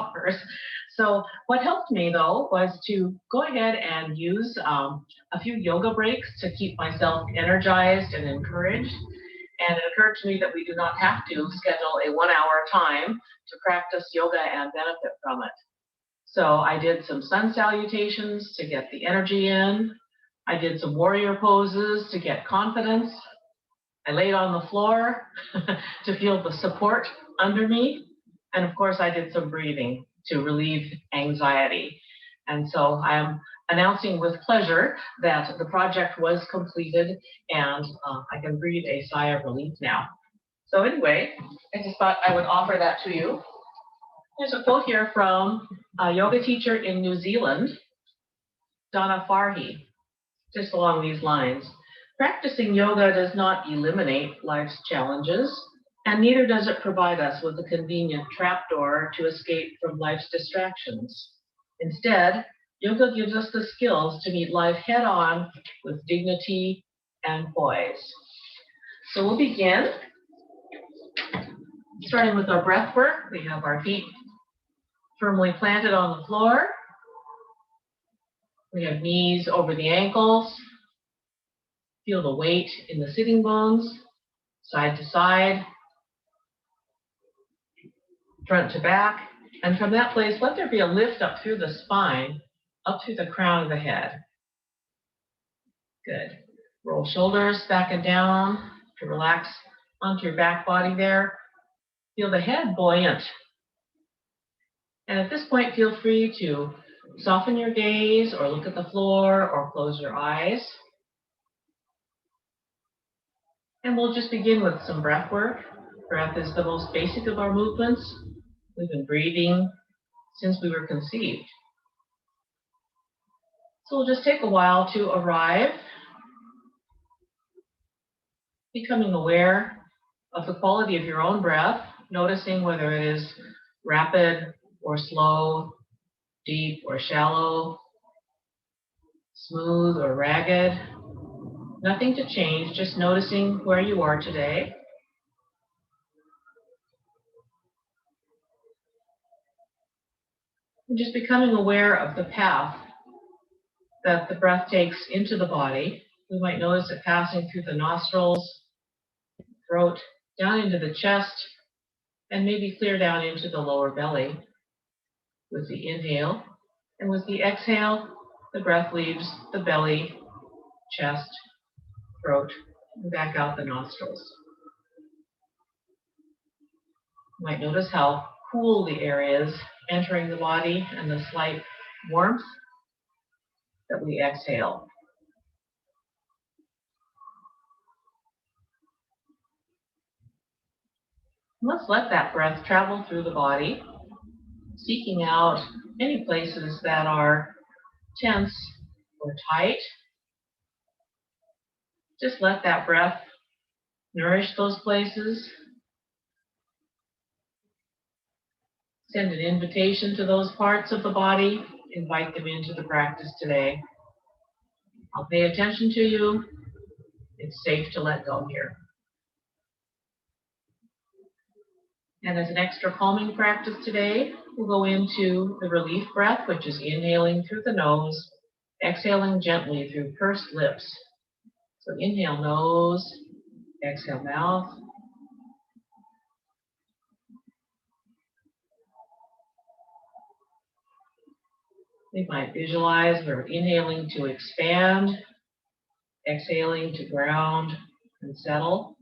hours. So what helped me, though, was to go ahead and use a few yoga breaks to keep myself energized and encouraged. And it occurred to me that we do not have to schedule a 1-hour time to practice yoga and benefit from it. So I did some sun salutations to get the energy in. I did some warrior poses to get confidence. I laid on the floor to feel the support under me. And of course, I did some breathing to relieve anxiety. And so I am announcing with pleasure that the project was completed, and I can breathe a sigh of relief now. So anyway, I just thought I would offer that to you. There's a quote here from a yoga teacher in New Zealand, Donna Farhi, just along these lines. Practicing yoga does not eliminate life's challenges, and neither does it provide us with a convenient trapdoor to escape from life's distractions. Instead, yoga gives us the skills to meet life head-on with dignity and poise. So we'll begin, starting with our breath work. We have our feet firmly planted on the floor. We have knees over the ankles. Feel the weight in the sitting bones, side to side, front to back. And from that place, let there be a lift up through the spine, up through the crown of the head. Good. Roll shoulders back and down to relax onto your back body there. Feel the head buoyant. And at this point, feel free to soften your gaze or look at the floor or close your eyes. And we'll just begin with some breath work. Breath is the most basic of our movements. We've been breathing since we were conceived. So we'll just take a while to arrive, becoming aware of the quality of your own breath, noticing whether it is rapid or slow, deep or shallow, smooth or ragged. Nothing to change, just noticing where you are today. And just becoming aware of the path that the breath takes into the body. We might notice it passing through the nostrils, throat, down into the chest, and maybe clear down into the lower belly with the inhale. And with the exhale, the breath leaves the belly, chest, throat, and back out the nostrils. You might notice how cool the air is entering the body and the slight warmth that we exhale. Let's let that breath travel through the body, seeking out any places that are tense or tight. Just let that breath nourish those places. Send an invitation to those parts of the body. Invite them into the practice today. I'll pay attention to you. It's safe to let go here. And as an extra calming practice today, we'll go into the relief breath, which is inhaling through the nose, exhaling gently through pursed lips. So inhale nose, exhale mouth. We might visualize we're inhaling to expand, exhaling to ground and settle.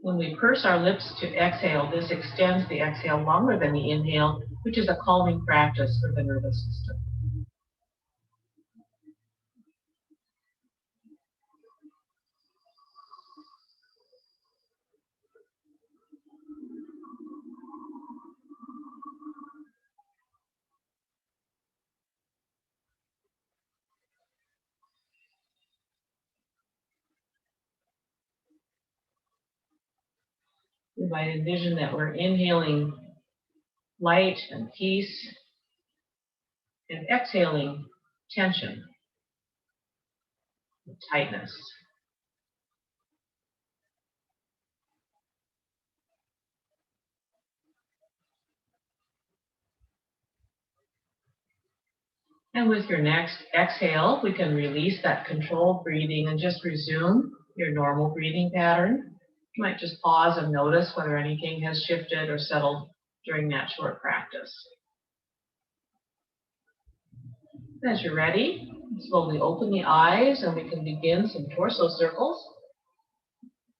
When we purse our lips to exhale, this extends the exhale longer than the inhale, which is a calming practice for the nervous system. We might envision that we're inhaling light and peace, And exhaling tension, tightness. And with your next exhale, we can release that controlled breathing and just resume your normal breathing pattern. You might just pause and notice whether anything has shifted or settled during that short practice. As you're ready, slowly open the eyes and we can begin some torso circles.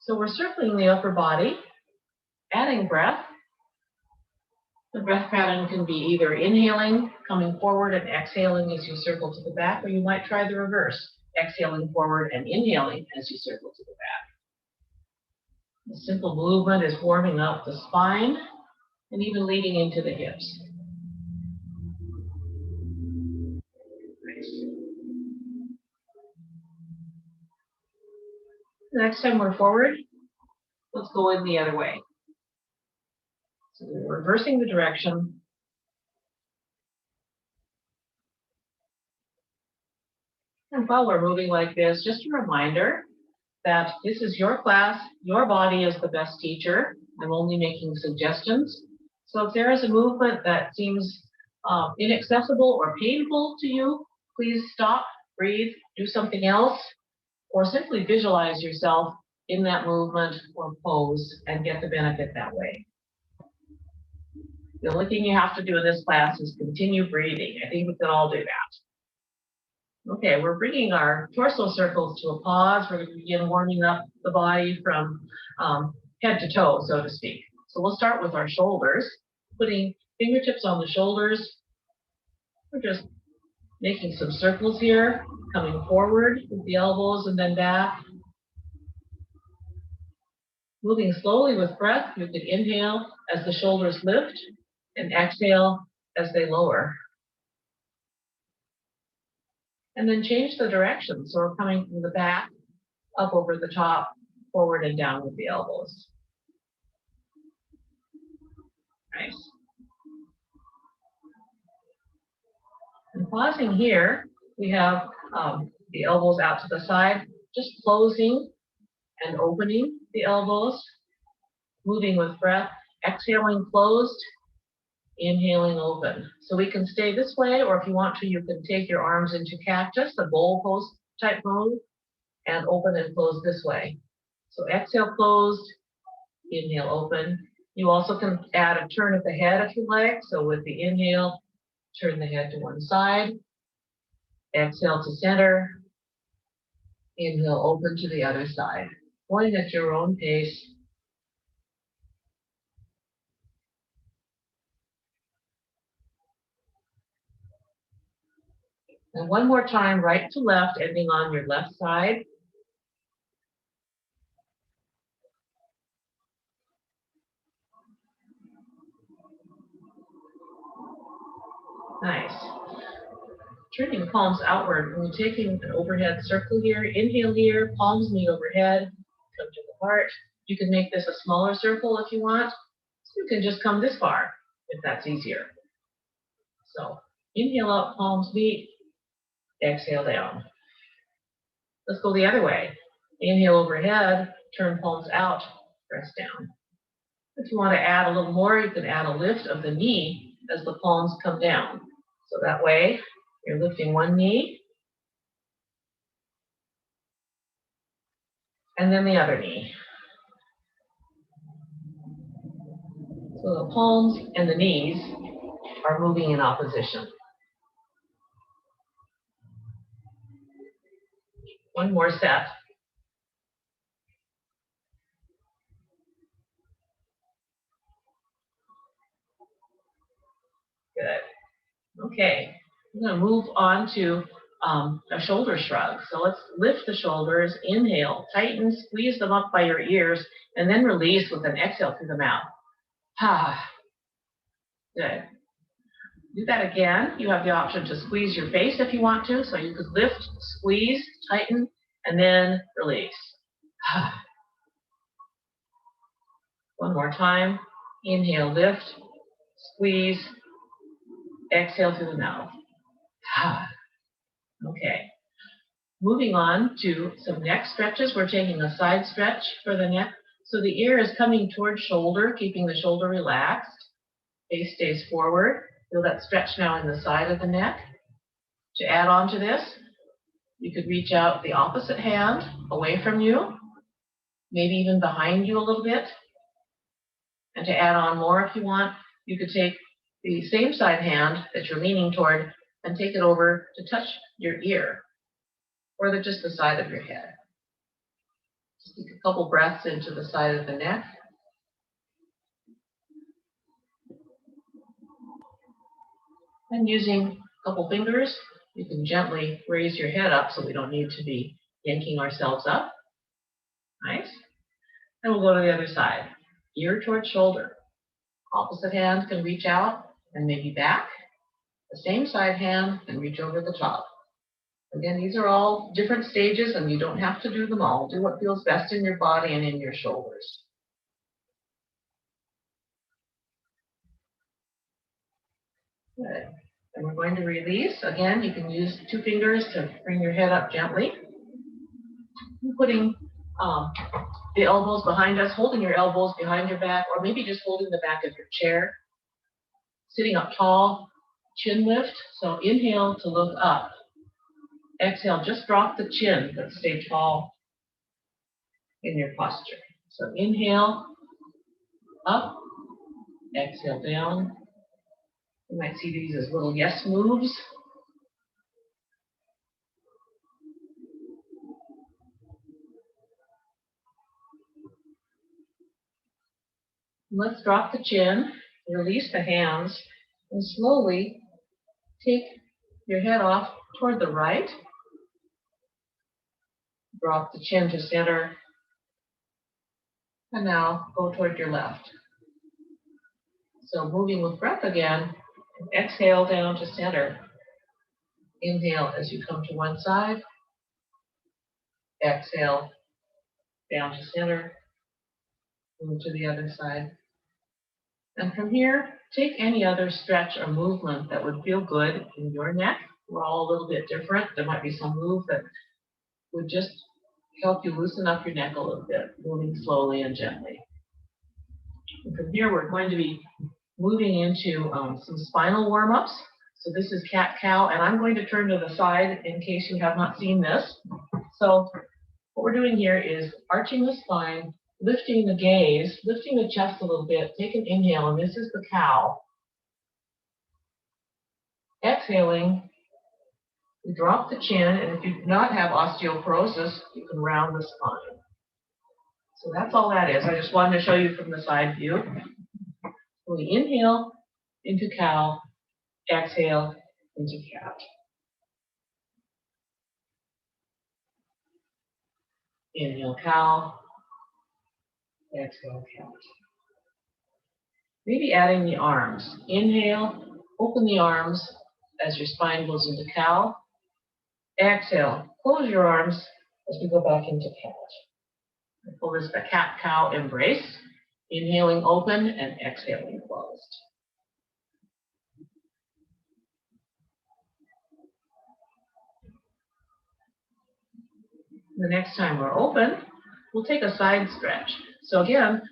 So we're circling the upper body, adding breath. The breath pattern can be either inhaling, coming forward, and exhaling as you circle to the back, or you might try the reverse, exhaling forward and inhaling as you circle to the back. The simple movement is warming up the spine and even leading into the hips. Nice. The next time we're forward, let's go in the other way. So we're reversing the direction. And while we're moving like this, just a reminder that this is your class, your body is the best teacher. I'm only making suggestions. So if there is a movement that seems inaccessible or painful to you, please stop, breathe, do something else, or simply visualize yourself in that movement or pose and get the benefit that way. The only thing you have to do in this class is continue breathing. I think we can all do that. Okay, we're bringing our torso circles to a pause. We're going to begin warming up the body from head to toe, so to speak. So we'll start with our shoulders, putting fingertips on the shoulders. We're just making some circles here, coming forward with the elbows and then back. Moving slowly with breath, you can inhale as the shoulders lift and exhale as they lower. And then change the direction. So we're coming from the back, up over the top, forward and down with the elbows. Nice. And pausing here, we have the elbows out to the side, just closing and opening the elbows, moving with breath, exhaling closed, inhaling open. So we can stay this way, or if you want to, you can take your arms into cactus, the bowl pose type move, and open and close this way. So exhale closed, inhale open. You also can add a turn of the head if you like. So with the inhale, turn the head to one side, exhale to center, inhale open to the other side. Going at your own pace. And one more time, right to left, ending on your left side. Nice. Turning palms outward. We're taking an overhead circle here. Inhale here, palms meet overhead, come to the heart. You can make this a smaller circle if you want. So you can just come this far if that's easier. So inhale up, palms meet, exhale down. Let's go the other way. Inhale overhead, turn palms out, press down. If you want to add a little more, you can add a lift of the knee as the palms come down. So that way, you're lifting one knee, and then the other knee. So the palms and the knees are moving in opposition. One more set. Good. Okay, I'm going to move on to a shoulder shrug. So let's lift the shoulders, inhale, tighten, squeeze them up by your ears, and then release with an exhale through the mouth. Good. Do that again. You have the option to squeeze your face if you want to. So you could lift, squeeze, tighten, and then release. One more time. Inhale, lift, squeeze, exhale through the mouth. Okay. Moving on to some neck stretches. We're taking a side stretch for the neck. So the ear is coming towards shoulder, keeping the shoulder relaxed. Face stays forward. Feel that stretch now in the side of the neck. To add on to this, you could reach out the opposite hand away from you, maybe even behind you a little bit. And to add on more if you want, you could take the same side hand that you're leaning toward and take it over to touch your ear or just the side of your head. Just take a couple breaths into the side of the neck. And using a couple fingers, you can gently raise your head up so we don't need to be yanking ourselves up. Nice. And we'll go to the other side. Ear towards shoulder. Opposite hand can reach out and maybe back. The same side hand can reach over the top. Again, these are all different stages and you don't have to do them all. Do what feels best in your body and in your shoulders. Good. And we're going to release. Again, you can use 2 fingers to bring your head up gently. Putting the elbows behind us, holding your elbows behind your back, or maybe just holding the back of your chair. Sitting up tall, chin lift. So inhale to look up. Exhale, just drop the chin, but stay tall in your posture. So inhale, up, exhale, down. You might see these as little yes moves. Let's drop the chin, release the hands, and slowly take your head off toward the right. Drop the chin to center. And now go toward your left. So moving with breath again, exhale down to center. Inhale as you come to one side. Exhale down to center. Move to the other side. And from here, take any other stretch or movement that would feel good in your neck. We're all a little bit different. There might be some move that would just help you loosen up your neck a little bit, moving slowly and gently. And from here, we're going to be moving into some spinal warm-ups. So this is cat-cow, and I'm going to turn to the side in case you have not seen this. So what we're doing here is arching the spine, lifting the gaze, lifting the chest a little bit. Take an inhale, and this is the cow. Exhaling, you drop the chin, and if you do not have osteoporosis, you can round the spine. So that's all that is. I just wanted to show you from the side view. So we inhale into cow, exhale into cat. Inhale cow, exhale cat. Maybe adding the arms. Inhale, open the arms as your spine goes into cow. Exhale, close your arms as we go back into cat. Pull this the cat-cow embrace. Inhaling open and exhaling closed. The next time we're open, we'll take a side stretch. So again,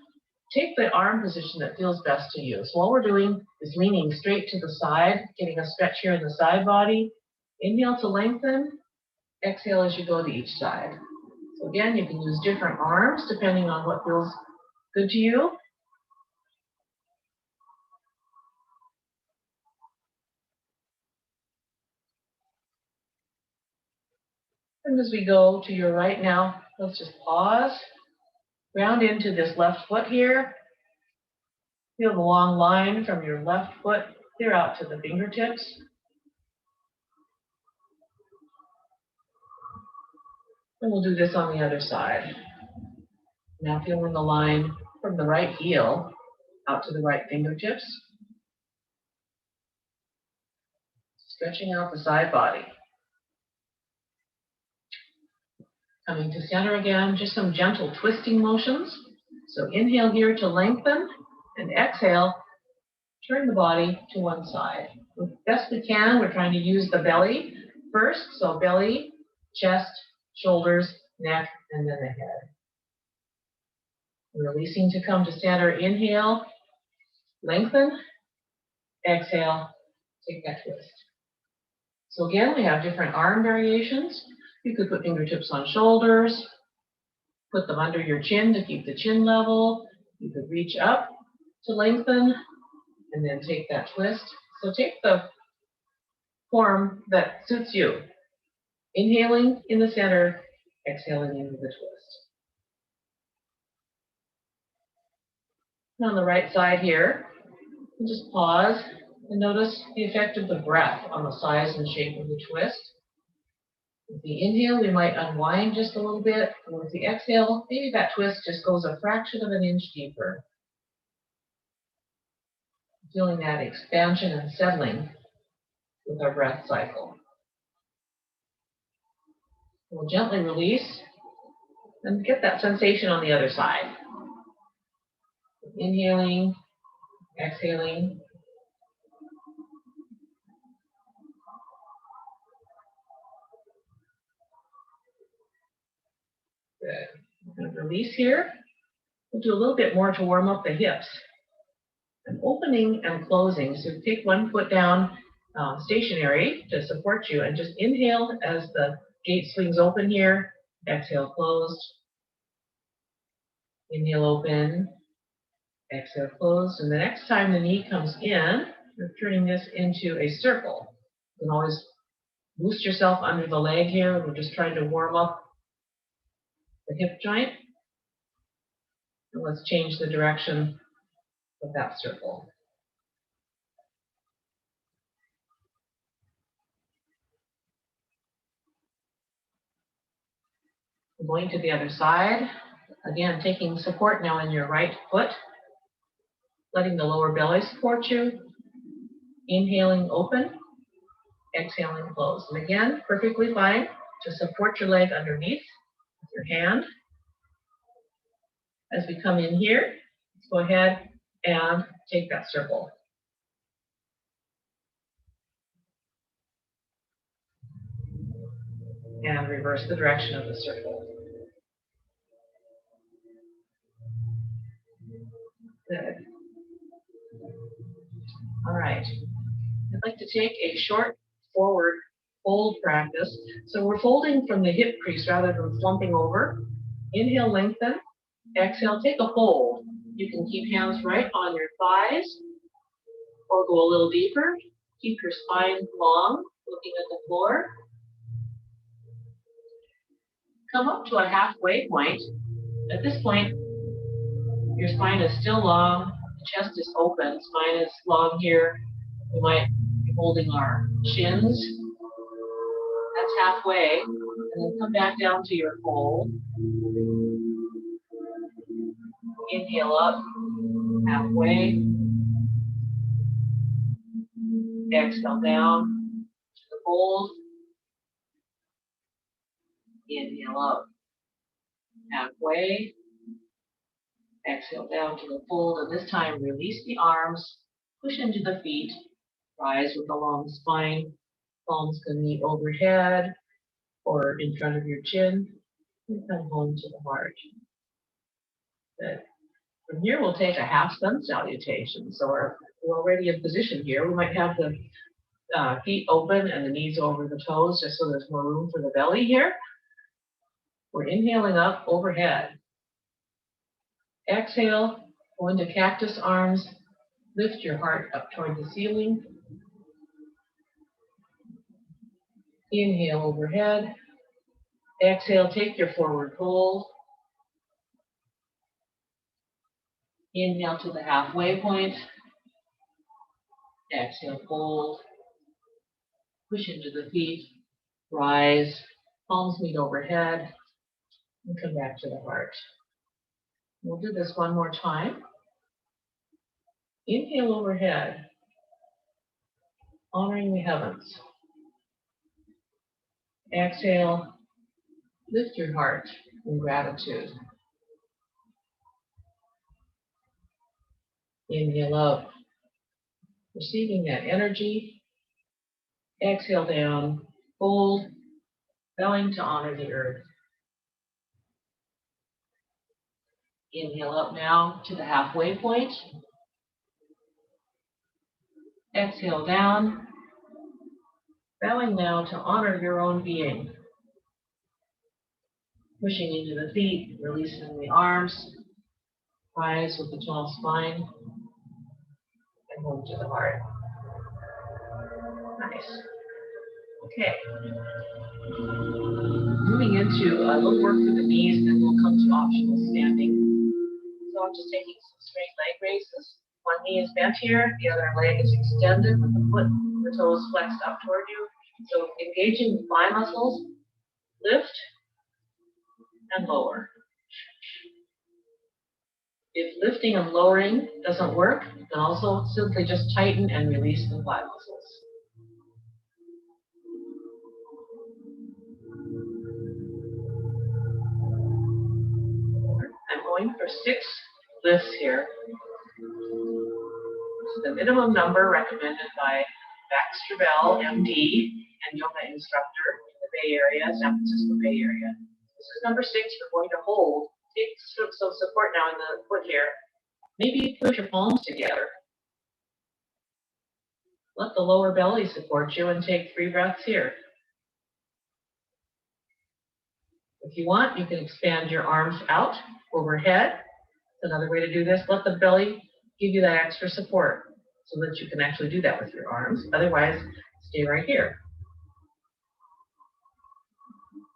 take the arm position that feels best to you. So all we're doing is leaning straight to the side, getting a stretch here in the side body. Inhale to lengthen. Exhale as you go to each side. So again, you can use different arms depending on what feels good to you. And as we go to your right now, let's just pause. Ground into this left foot here. Feel the long line from your left foot clear out to the fingertips. And we'll do this on the other side. Now feeling the line from the right heel out to the right fingertips. Stretching out the side body. Coming to center again, just some gentle twisting motions. So inhale here to lengthen, and exhale, turn the body to one side. As best we can, we're trying to use the belly first. So belly, chest, shoulders, neck, and then the head. Releasing to come to center. Inhale, lengthen. Exhale, take that twist. So again, we have different arm variations. You could put fingertips on shoulders, put them under your chin to keep the chin level. You could reach up to lengthen, and then take that twist. So take the form that suits you. Inhaling in the center, exhaling into the twist. And on the right side here, just pause and notice the effect of the breath on the size and shape of the twist. With the inhale, we might unwind just a little bit. And with the exhale, maybe that twist just goes a fraction of an inch deeper. Feeling that expansion and settling with our breath cycle. We'll gently release and get that sensation on the other side. Inhaling, exhaling. Good. We're going to release here. We'll do a little bit more to warm up the hips. And opening and closing. So take one foot down stationary to support you and just inhale as the gate swings open here. Exhale, closed. Inhale, open. Exhale, closed. And the next time the knee comes in, you're turning this into a circle. You can always boost yourself under the leg here. We're just trying to warm up the hip joint. And let's change the direction of that circle. Going to the other side. Again, taking support now in your right foot. Letting the lower belly support you. Inhaling, open. Exhaling, close. And again, perfectly fine to support your leg underneath with your hand. As we come in here, let's go ahead and take that circle. And reverse the direction of the circle. Good. All right. I'd like to take a short forward fold practice. So we're folding from the hip crease rather than slumping over. Inhale, lengthen. Exhale, take a fold. You can keep hands right on your thighs or go a little deeper. Keep your spine long, looking at the floor. Come up to a halfway point. At this point, your spine is still long, the chest is open, spine is long here. We might be holding our shins. That's halfway. And then come back down to your fold. Inhale up, halfway. Exhale down to the fold. Inhale up, halfway. Exhale down to the fold, and this time release the arms, push into the feet, rise with a long spine. Palms can meet overhead or in front of your chin, and come home to the heart. Good. From here, we'll take a half Sun Salutation. So we're already in position here. We might have the feet open and the knees over the toes, just so there's more room for the belly here. We're inhaling up overhead. Exhale, go into cactus arms. Lift your heart up toward the ceiling. Inhale overhead. Exhale, take your forward fold. Inhale to the halfway point. Exhale, fold. Push into the feet. Rise. Palms meet overhead. And come back to the heart. We'll do this one more time. Inhale overhead. Honoring the heavens. Exhale. Lift your heart in gratitude. Inhale up. Receiving that energy. Exhale down. Hold, bowing to honor the earth. Inhale up now to the halfway point. Exhale down, bowing now to honor your own being. Pushing into the feet, releasing the arms, rise with the tall spine, and home to the heart. Nice. Okay. Moving into a little work through the knees, then we'll come to optional standing. So I'm just taking some straight leg raises. One knee is bent here, the other leg is extended with the foot, the toes flexed up toward you. So engaging the thigh muscles, lift and lower. If lifting and lowering doesn't work, then also simply just tighten and release the thigh muscles. I'm going for 6 lifts here. This is the minimum number recommended by Baxter Bell, MD, and yoga instructor in the Bay Area, San Francisco Bay Area. This is number 6. We're going to hold. Take some support now in the foot here. Maybe push your palms together. Let the lower belly support you and take 3 breaths here. If you want, you can expand your arms out overhead. Another way to do this, let the belly give you that extra support so that you can actually do that with your arms. Otherwise, stay right here.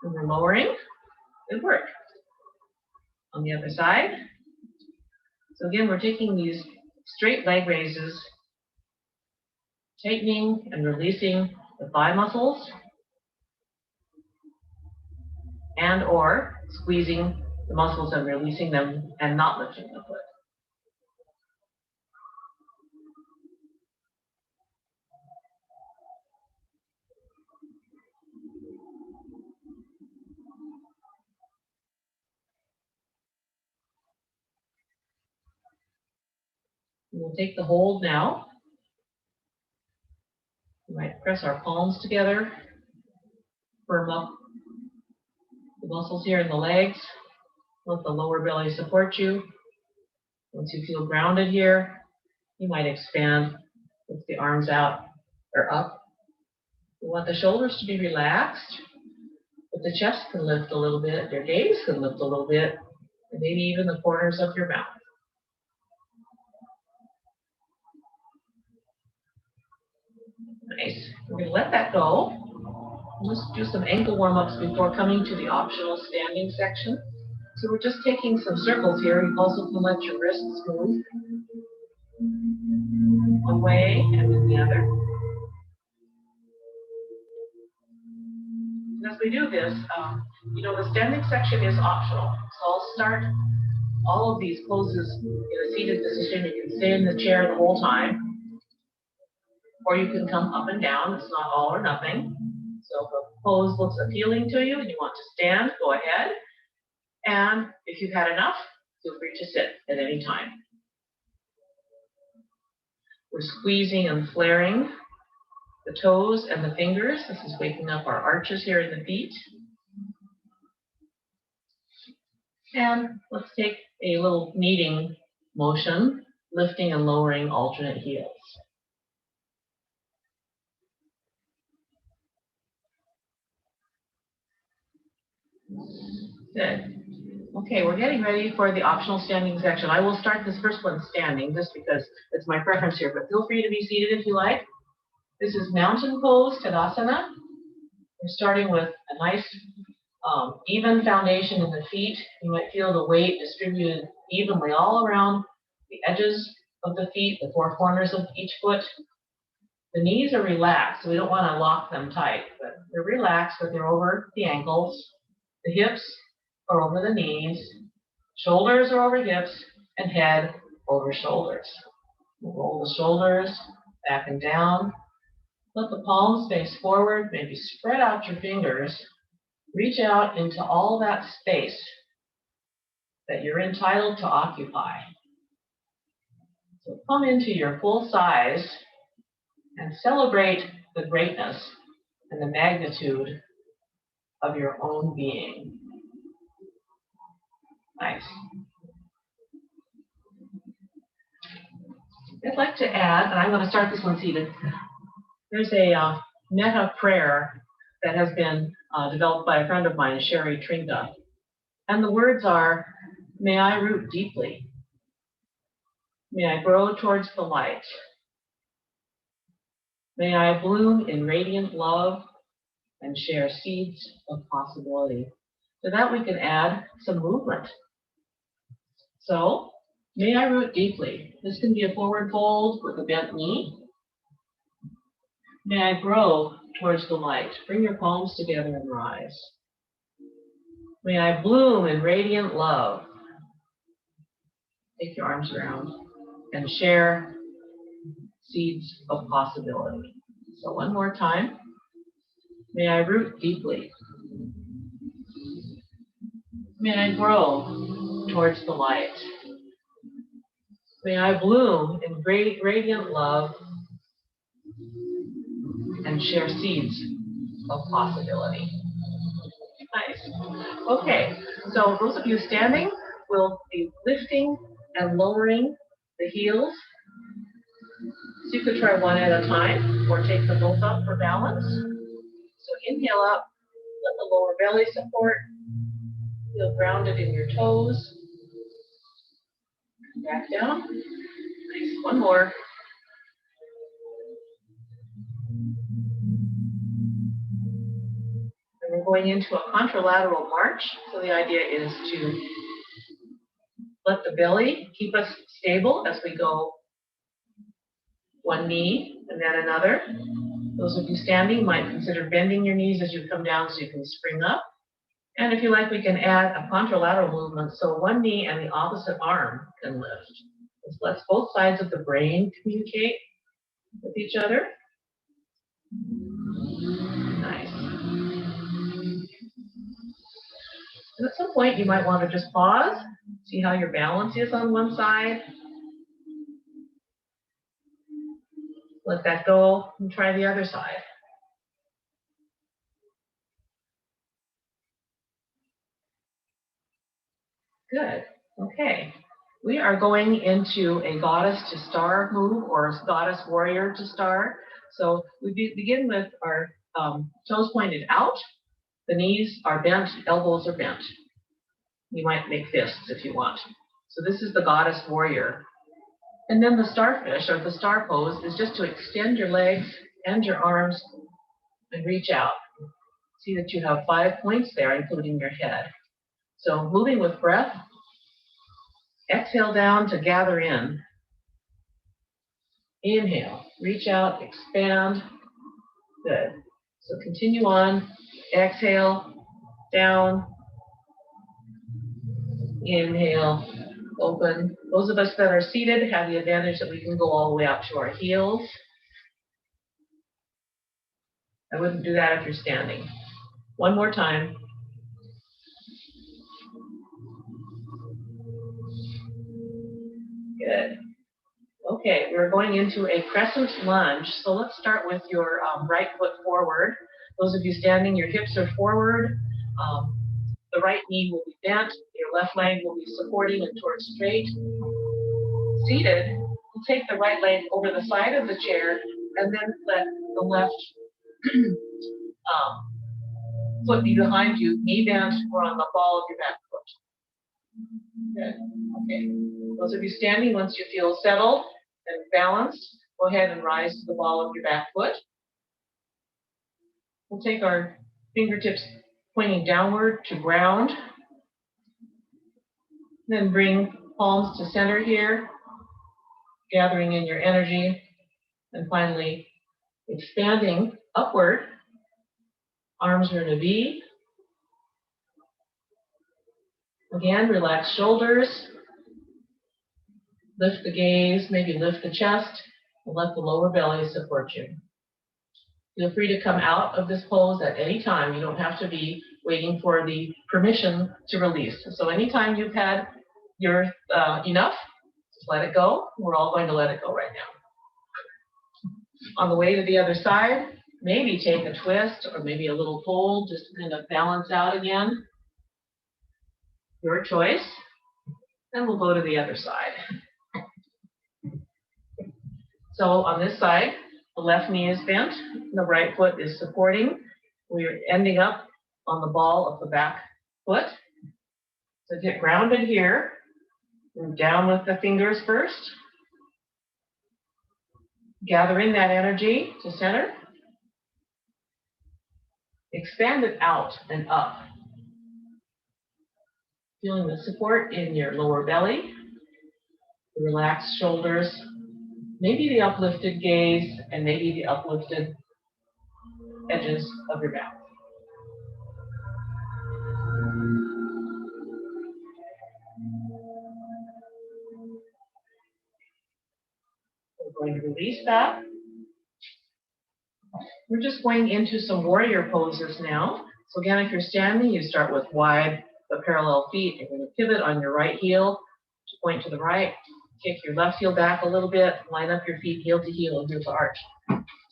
And we're lowering. Good work. On the other side. So again, we're taking these straight leg raises, tightening and releasing the thigh muscles, and or squeezing the muscles and releasing them and not lifting the foot. We'll take the hold now. We might press our palms together, firm up the muscles here in the legs. Let the lower belly support you. Once you feel grounded here, you might expand with the arms out or up. We want the shoulders to be relaxed, but the chest can lift a little bit, your gaze can lift a little bit, and maybe even the corners of your mouth. Nice. We're going to let that go. Let's do some ankle warm-ups before coming to the optional standing section. So we're just taking some circles here. You also can let your wrists move one way and then the other. And as we do this, the standing section is optional. So I'll start all of these poses in a seated position. You can stay in the chair the whole time, or you can come up and down. It's not all or nothing. So if a pose looks appealing to you and you want to stand, go ahead. And if you've had enough, feel free to sit at any time. We're squeezing and flaring the toes and the fingers. This is waking up our arches here in the feet. And let's take a little kneading motion, lifting and lowering alternate heels. Good. Okay, we're getting ready for the optional standing section. I will start this first one standing just because it's my preference here, but feel free to be seated if you like. This is mountain pose, Tadasana. We're starting with a nice even foundation in the feet. You might feel the weight distributed evenly all around the edges of the feet, the 4 corners of each foot. The knees are relaxed, so we don't want to lock them tight, but they're relaxed, but they're over the ankles. The hips are over the knees, shoulders are over hips, and head over shoulders. We'll roll the shoulders back and down. Let the palms face forward, maybe spread out your fingers. Reach out into all that space that you're entitled to occupy. So come into your full size and celebrate the greatness and the magnitude of your own being. Nice. I'd like to add, and I'm going to start this one seated. There's a metta prayer that has been developed by a friend of mine, Sherry Tringa. And the words are, may I root deeply. May I grow towards the light. May I bloom in radiant love and share seeds of possibility. To that we can add some movement. So, may I root deeply. This can be a forward fold with a bent knee. May I grow towards the light. Bring your palms together and rise. May I bloom in radiant love. Take your arms around and share seeds of possibility. So one more time. May I root deeply. May I grow towards the light. May I bloom in great radiant love and share seeds of possibility. Nice. Okay, so those of you standing will be lifting and lowering the heels. So you could try one at a time or take them both up for balance. So inhale up, let the lower belly support. Feel grounded in your toes. Back down. Nice. One more. And we're going into a contralateral march. So the idea is to let the belly keep us stable as we go one knee and then another. Those of you standing might consider bending your knees as you come down so you can spring up. And if you like, we can add a contralateral movement so one knee and the opposite arm can lift. This lets both sides of the brain communicate with each other. Nice. And at some point, you might want to just pause, see how your balance is on one side. Let that go and try the other side. Good. Okay. We are going into a goddess to star move or a goddess warrior to star. So we begin with our toes pointed out. The knees are bent, elbows are bent. You might make fists if you want. So this is the goddess warrior. And then the starfish or the star pose is just to extend your legs and your arms and reach out. See that you have 5 points there, including your head. So moving with breath, exhale down to gather in. Inhale, reach out, expand. Good. So continue on. Exhale, down. Inhale, open. Those of us that are seated have the advantage that we can go all the way out to our heels. I wouldn't do that if you're standing. One more time. Good. Okay, we're going into a crescent lunge. So let's start with your right foot forward. Those of you standing, your hips are forward. The right knee will be bent. Your left leg will be supporting and towards straight. Seated, you'll take the right leg over the side of the chair and then let the left foot be behind you, knee bent or on the ball of your back foot. Good. Okay. Those of you standing, once you feel settled and balanced, go ahead and rise to the ball of your back foot. We'll take our fingertips pointing downward to ground. Then bring palms to center here, gathering in your energy. And finally, expanding upward. Arms are in a V. Again, relax shoulders. Lift the gaze, maybe lift the chest, and let the lower belly support you. Feel free to come out of this pose at any time. You don't have to be waiting for the permission to release. So anytime you've had your enough, just let it go. We're all going to let it go right now. On the way to the other side, maybe take a twist or maybe a little fold just to kind of balance out again. Your choice. And we'll go to the other side. So on this side, the left knee is bent, the right foot is supporting. We're ending up on the ball of the back foot. So get grounded here. Move down with the fingers first. Gather in that energy to center. Expand it out and up. Feeling the support in your lower belly. The relaxed shoulders. Maybe the uplifted gaze and maybe the uplifted edges of your mouth. We're going to release that. We're just going into some warrior poses now. So again, if you're standing, you start with wide but parallel feet. You're going to pivot on your right heel to point to the right. Kick your left heel back a little bit. Line up your feet heel to heel and heel to arch.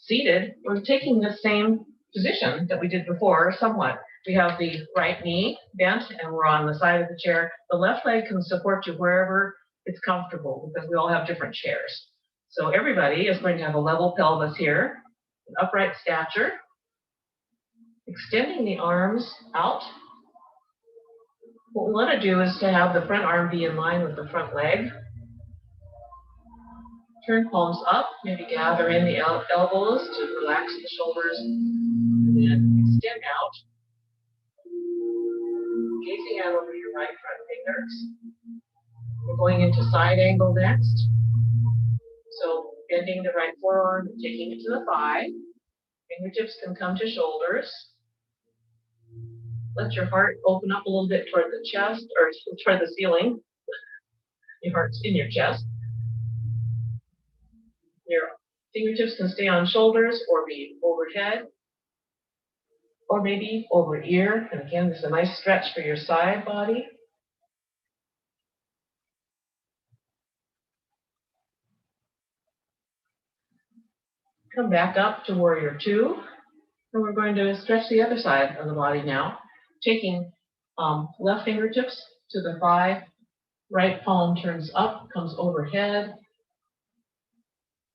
Seated, we're taking the same position that we did before somewhat. We have the right knee bent and we're on the side of the chair. The left leg can support you wherever it's comfortable because we all have different chairs. So everybody is going to have a level pelvis here, an upright stature, extending the arms out. What we want to do is to have the front arm be in line with the front leg. Turn palms up, maybe gather in the elbows to relax the shoulders, and then extend out. Gazing out over your right front fingers. We're going into side angle next. So bending the right forearm, taking it to the thigh. Fingertips can come to shoulders. Let your heart open up a little bit toward the chest or toward the ceiling. Your heart's in your chest. Your fingertips can stay on shoulders or be overhead or maybe over ear. And again, this is a nice stretch for your side body. Come back up to warrior two. And we're going to stretch the other side of the body now. Taking left fingertips to the thigh. Right palm turns up, comes overhead.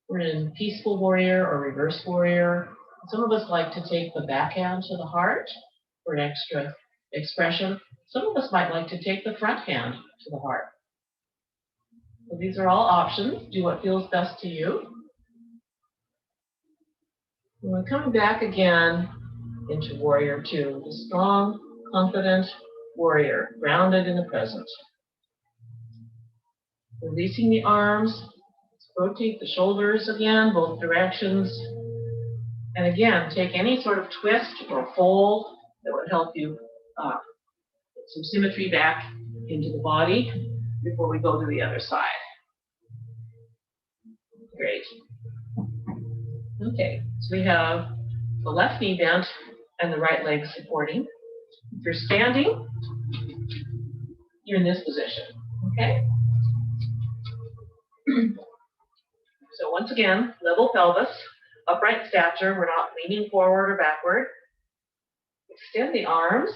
We're in peaceful warrior or reverse warrior. Some of us like to take the backhand to the heart for an extra expression. Some of us might like to take the front hand to the heart. So these are all options. Do what feels best to you. And we're coming back again into warrior two, the strong, confident warrior, grounded in the present. Releasing the arms. Rotate the shoulders again, both directions. And again, take any sort of twist or fold that would help you get some symmetry back into the body before we go to the other side. Great. Okay, so we have the left knee bent and the right leg supporting. If you're standing, you're in this position, okay? So once again, level pelvis, upright stature. We're not leaning forward or backward. Extend the arms.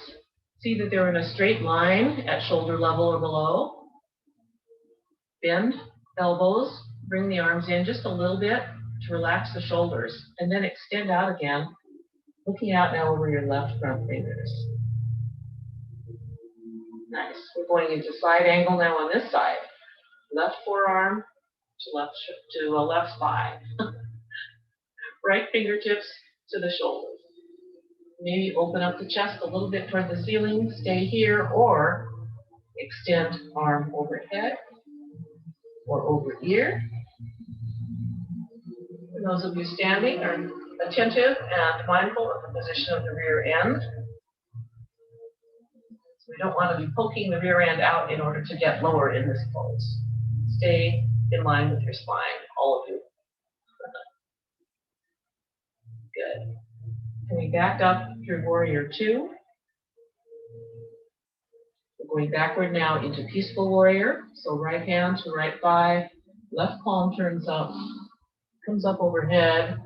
See that they're in a straight line at shoulder level or below. Bend elbows. Bring the arms in just a little bit to relax the shoulders. And then extend out again, looking out now over your left front fingers. Nice. We're going into side angle now on this side. Left forearm to a left thigh. Right fingertips to the shoulders. Maybe open up the chest a little bit toward the ceiling, stay here, or extend arm overhead or over ear. For those of you standing are attentive and mindful of the position of the rear end. So we don't want to be poking the rear end out in order to get lower in this pose. Stay in line with your spine, all of you. Good. Coming back up through warrior two. We're going backward now into peaceful warrior. So right hand to right thigh, left palm turns up, comes up overhead.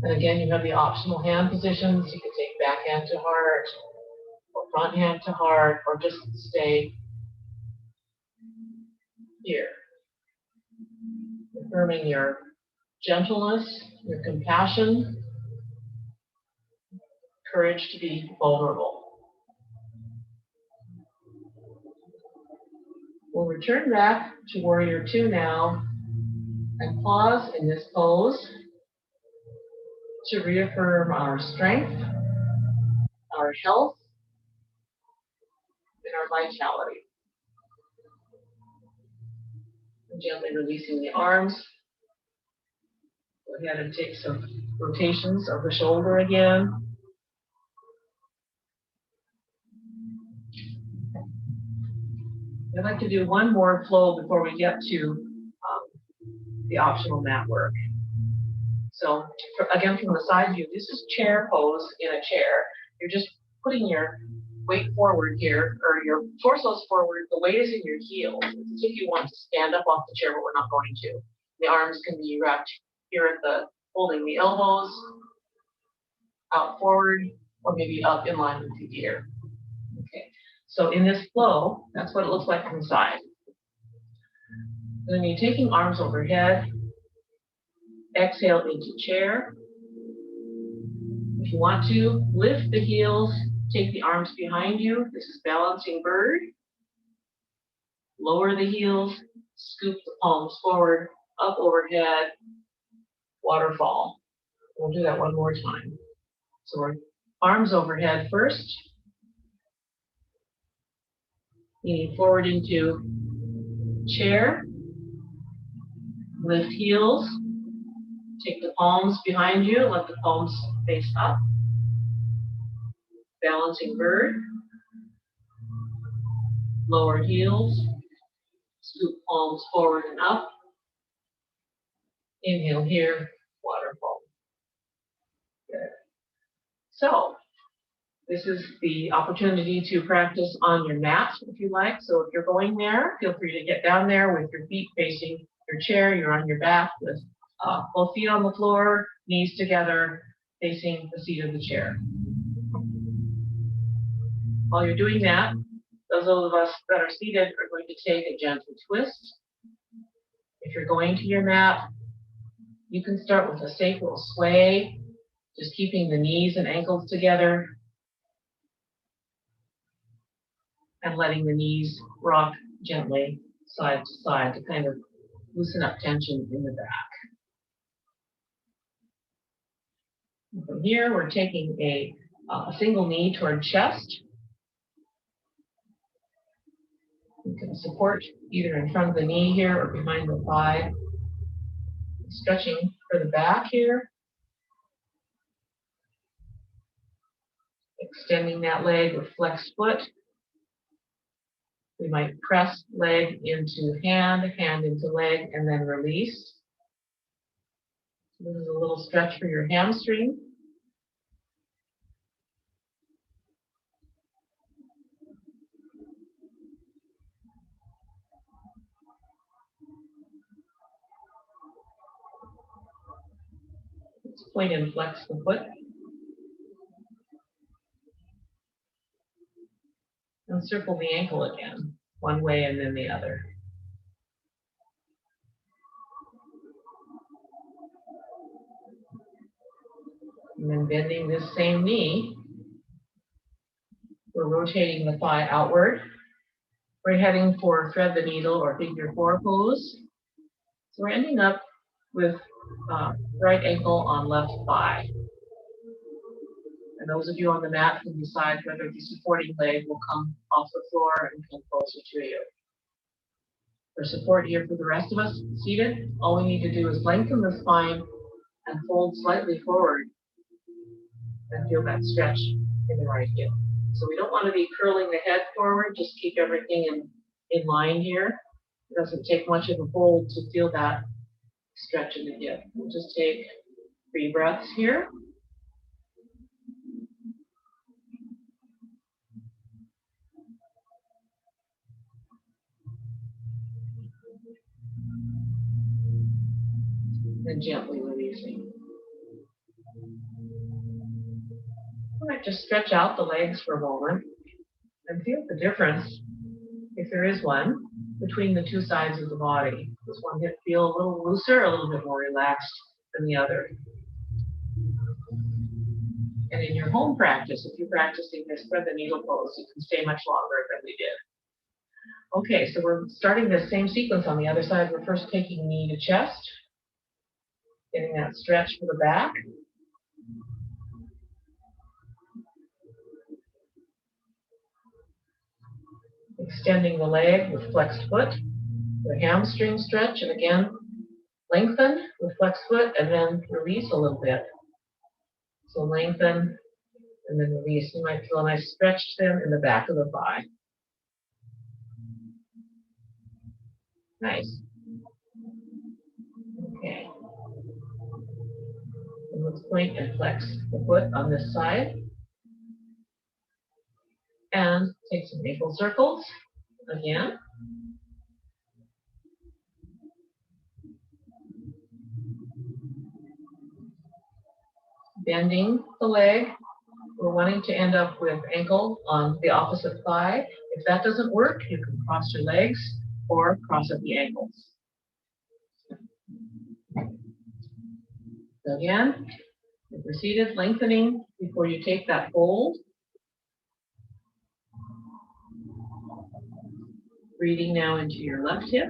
And again, you have the optional hand positions. You can take back hand to heart, or front hand to heart, or just stay here, affirming your gentleness, your compassion, courage to be vulnerable. We'll return back to Warrior Two now and pause in this pose to reaffirm our strength, our health, and our vitality. And gently releasing the arms. Go ahead and take some rotations of the shoulder again. I'd like to do one more flow before we get to the optional mat work. So again, from the side view, this is chair pose in a chair. You're just putting your weight forward here, or your torso's forward. The weight is in your heels. It's if you want to stand up off the chair, but we're not going to. The arms can be wrapped here at the, holding the elbows out forward, or maybe up in line with the ear. Okay. So in this flow, that's what it looks like from the side. Then you're taking arms overhead. Exhale into chair. If you want to, lift the heels, take the arms behind you. This is balancing bird. Lower the heels, scoop the palms forward, up overhead, waterfall. We'll do that one more time. So we're arms overhead first. Leaning forward into chair. Lift heels. Take the palms behind you, let the palms face up. Balancing bird. Lower heels. Scoop palms forward and up. Inhale here, waterfall. Good. So, this is the opportunity to practice on your mat if you like. So if you're going there, feel free to get down there with your feet facing your chair. You're on your back with both feet on the floor, knees together, facing the seat of the chair. While you're doing that, those of us that are seated are going to take a gentle twist. If you're going to your mat, you can start with a sacral sway, just keeping the knees and ankles together and letting the knees rock gently side to side to kind of loosen up tension in the back. And from here, we're taking a single knee toward chest. You can support either in front of the knee here or behind the thigh. Stretching for the back here. Extending that leg with flexed foot. We might press leg into hand, hand into leg, and then release. This is a little stretch for your hamstring. Let's point and flex the foot. And circle the ankle again, one way and then the other. And then bending this same knee, we're rotating the thigh outward. We're heading for thread the needle or figure four pose. So we're ending up with right ankle on left thigh. And those of you on the mat can decide whether the supporting leg will come off the floor and come closer to you. For support here for the rest of us seated, all we need to do is lengthen the spine and fold slightly forward and feel that stretch in the right hip. So we don't want to be curling the head forward, just keep everything in line here. It doesn't take much of a fold to feel that stretch in the hip. We'll just take 3 breaths here. And gently releasing. it, just stretch out the legs for a moment and feel the difference, if there is one, between the two sides of the body. Does one hip feel a little looser, a little bit more relaxed than the other? And in your home practice, if you're practicing this thread the needle pose, you can stay much longer than we did. Okay, so we're starting the same sequence on the other side. We're first taking knee to chest, getting that stretch for the back. Extending the leg with flexed foot, the hamstring stretch, and again, lengthen with flexed foot, and then release a little bit. So lengthen, and then release. You might feel a nice stretch then in the back of the thigh. Nice. Okay. And let's point and flex the foot on this side. And take some maple circles again. Bending the leg. We're wanting to end up with ankle on the opposite thigh. If that doesn't work, you can cross your legs or cross at the ankles. So again, you're proceeded, lengthening before you take that fold. Breathing now into your left hip.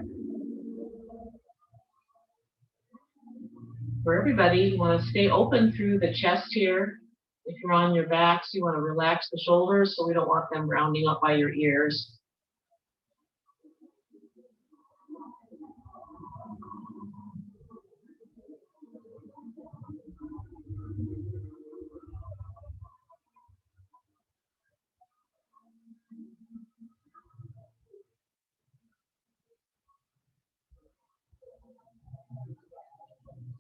For everybody, you want to stay open through the chest here. If you're on your backs, you want to relax the shoulders so we don't want them rounding up by your ears.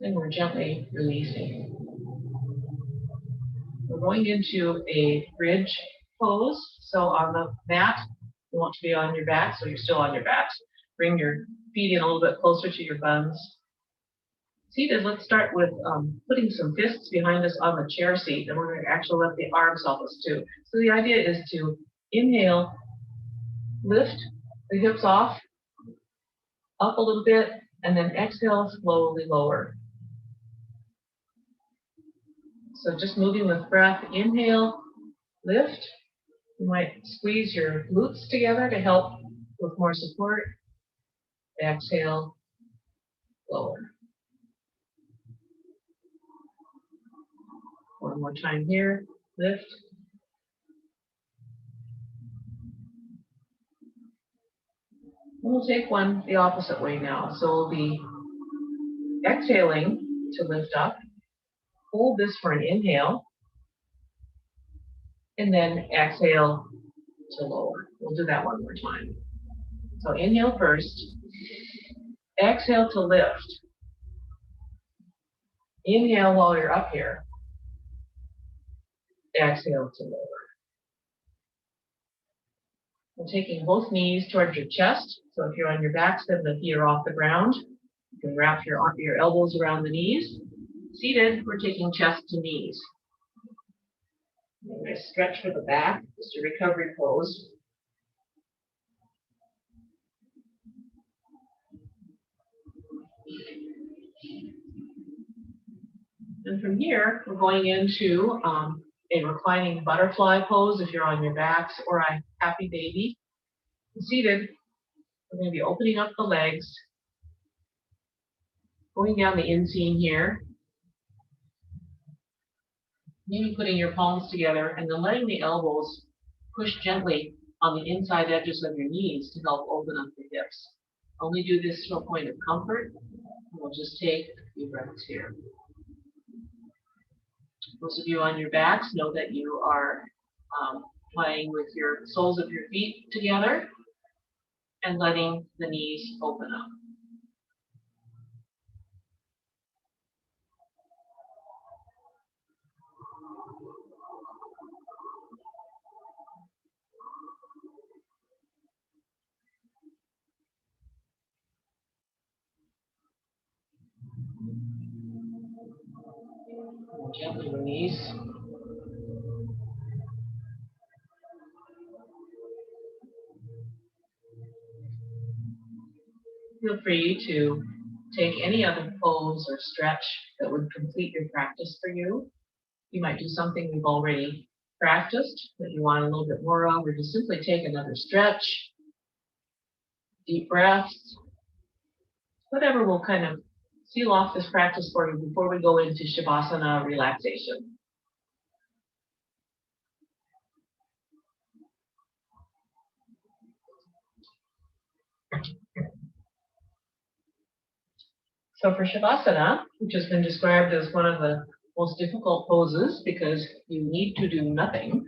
And we're gently releasing. We're going into a bridge pose. So on the mat, you want to be on your back, so you're still on your back. Bring your feet in a little bit closer to your buns. Seated, let's start with putting some fists behind us on the chair seat, and we're going to actually let the arms help us too. So the idea is to inhale, lift the hips off, up a little bit, and then exhale, slowly lower. So just moving with breath, inhale, lift. You might squeeze your glutes together to help with more support. Exhale, lower. One more time here, lift. And we'll take one the opposite way now. So we'll be exhaling to lift up. Hold this for an inhale. And then exhale to lower. We'll do that one more time. So inhale first. Exhale to lift. Inhale while you're up here. Exhale to lower. We're taking both knees towards your chest. So if you're on your backs, then the feet are off the ground. You can wrap your elbows around the knees. Seated, we're taking chest to knees. I'm going to stretch for the back, just a recovery pose. And from here, we're going into a reclining butterfly pose if you're on your backs, or a happy baby. Seated, we're going to be opening up the legs, going down the inseam here, maybe putting your palms together, and then letting the elbows push gently on the inside edges of your knees to help open up the hips. Only do this to a point of comfort. We'll just take a few breaths here. Those of you on your backs know that you are playing with your soles of your feet together and letting the knees open up. Gently release. Feel free to take any other pose or stretch that would complete your practice for you. You might do something you've already practiced that you want a little bit more of, or just simply take another stretch, deep breaths, whatever will kind of seal off this practice for you before we go into Shavasana relaxation. So for Shavasana, which has been described as one of the most difficult poses because you need to do nothing,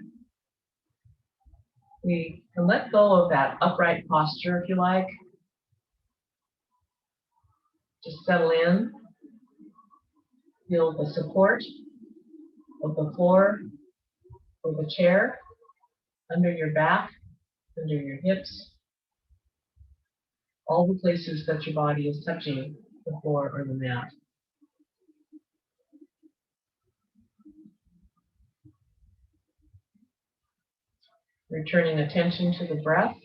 we can let go of that upright posture, if you like. Just settle in. Feel the support of the floor or the chair under your back, under your hips, all the places that your body is touching the floor or the mat. Returning attention to the breath.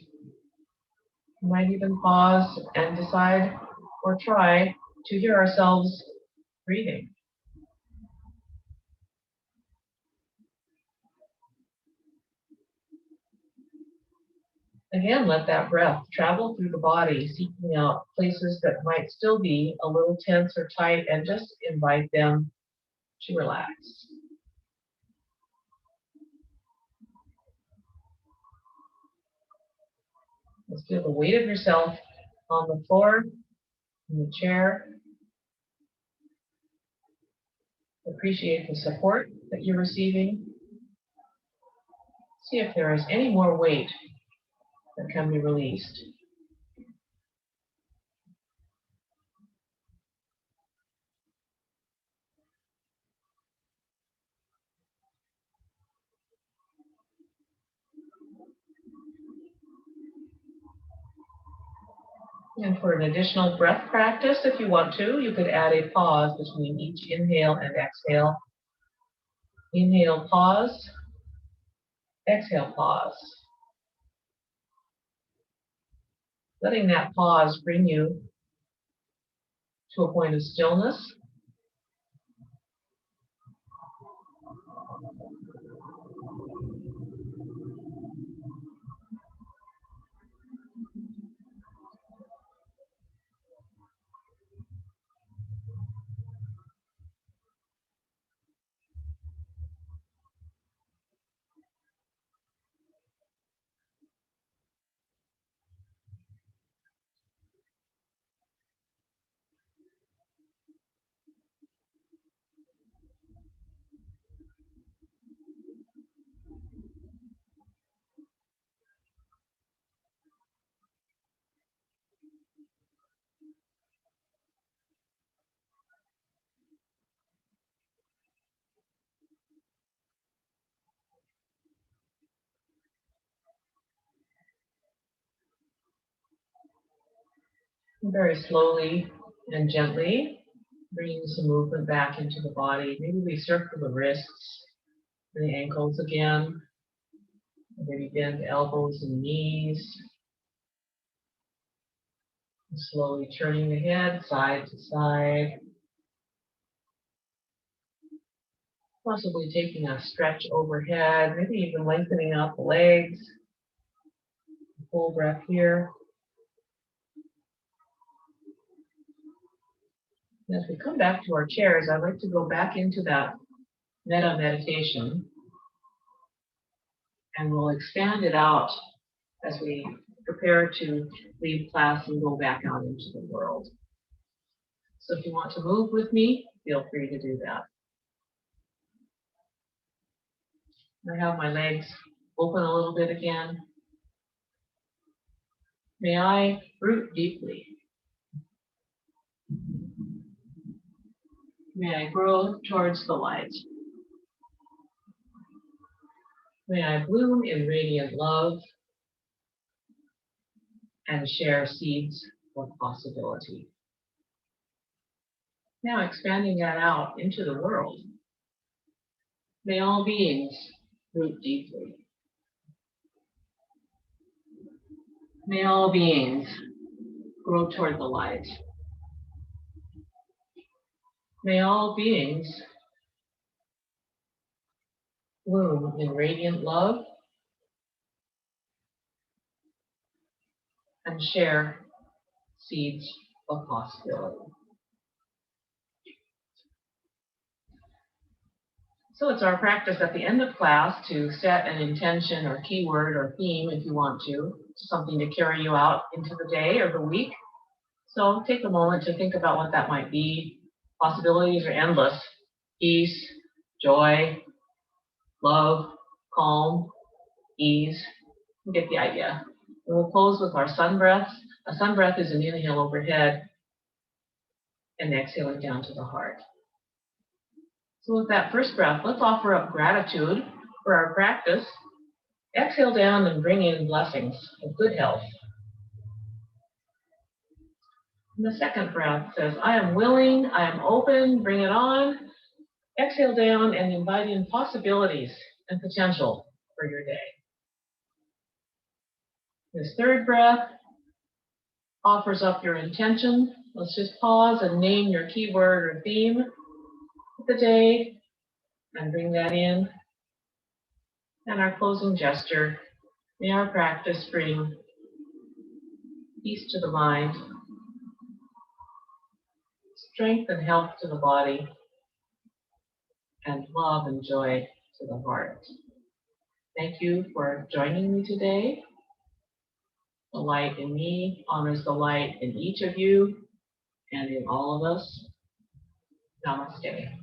You might even pause and decide or try to hear ourselves breathing. Again, let that breath travel through the body, seeking out places that might still be a little tense or tight, and just invite them to relax. Let's feel the weight of yourself on the floor, in the chair. Appreciate the support that you're receiving. See if there is any more weight that can be released. And for an additional breath practice, if you want to, you could add a pause between each inhale and exhale. Inhale, pause. Exhale, pause. Letting that pause bring you to a point of stillness. Very slowly and gently, bringing some movement back into the body. Maybe we circle the wrists and the ankles again. Maybe bend the elbows and knees. And slowly turning the head side to side. Possibly taking a stretch overhead, maybe even lengthening out the legs. Full breath here. As we come back to our chairs, I'd like to go back into that metta meditation, and we'll expand it out as we prepare to leave class and go back out into the world. So if you want to move with me, feel free to do that. I have my legs open a little bit again. May I root deeply. May I grow towards the light. May I bloom in radiant love and share seeds of possibility. Now expanding that out into the world. May all beings root deeply. May all beings grow toward the light. May all beings bloom in radiant love and share seeds of possibility. So it's our practice at the end of class to set an intention or keyword or theme if you want to, something to carry you out into the day or the week. So take a moment to think about what that might be. Possibilities are endless. Peace, joy, love, calm, ease. You get the idea. And we'll close with our sun breaths. A sun breath is an inhale overhead and exhaling down to the heart. So with that first breath, let's offer up gratitude for our practice. Exhale down and bring in blessings of good health. And the second breath says, I am willing, I am open, bring it on. Exhale down and invite in possibilities and potential for your day. This third breath offers up your intention. Let's just pause and name your keyword or theme of the day and bring that in. And our closing gesture, may our practice bring peace to the mind, strength and health to the body, and love and joy to the heart. Thank you for joining me today. The light in me honors the light in each of you and in all of us. Namaste.